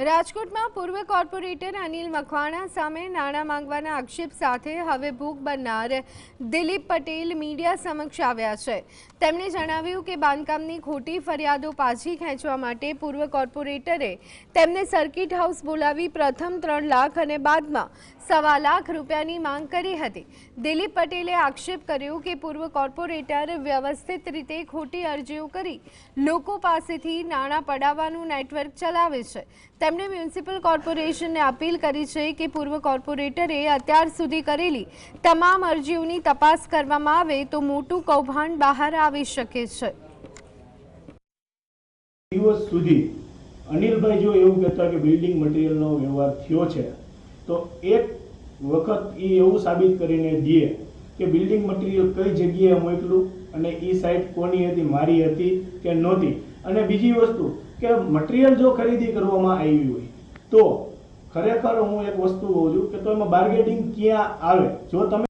રાજકોટમાં પૂર્વ કોર્પોરેટર અનિલ મકવાણા સામે નાણાં માંગવાના આક્ષેપ સાથે હવે ભૂખ બનનાર દિલીપ પટેલ મીડિયા સમક્ષ આવ્યા છે। તેમણે જણાવ્યું કે બાંધકામની ખોટી ફરિયાદો પાછી ખેંચવા માટે પૂર્વ કોર્પોરેટરે તેમને સર્કિટ હાઉસ બોલાવી પ્રથમ 3 લાખ અને બાદમાં ₹1.25 લાખ રૂપિયાની માંગ કરી હતી। દિલીપ પટેલે આક્ષેપ કર્યો કે પૂર્વ કોર્પોરેટર વ્યવસ્થિત રીતે ખોટી અરજીઓ કરી લોકો પાસેથી નાણાં પડાવવાનું નેટવર્ક ચલાવે છે। તેમણે મ્યુનિસિપલ કોર્પોરેશનને અપીલ કરી છે કે પૂર્વ કોર્પોરેટરે અત્યાર સુધી કરેલી તમામ અરજીઓની તપાસ કરવામાં આવે તો મોટું કૌભાંડ બહાર આવી શકે છે। દિવસ સુધી અનિલભાઈ જો એવું કહેતા કે બિલ્ડિંગ મટીરીયલનો વ્યવહાર થયો છે તો એક વખત એ એવું સાબિત કરીને દે કે બિલ્ડિંગ મટીરીયલ કઈ જગ્યાએ મોકલું અને એ સાઇટ કોની હતી, મારી હતી કે નહોતી। અને બીજી વસ્તુ કે મટીરીયલ જો ખરીદી કરવામાં આવી હોય તો ખરેખર હું એક વસ્તુ કહું છું કે તો એમાં બાર્ગેનિંગ ક્યાં આવે। જો તમે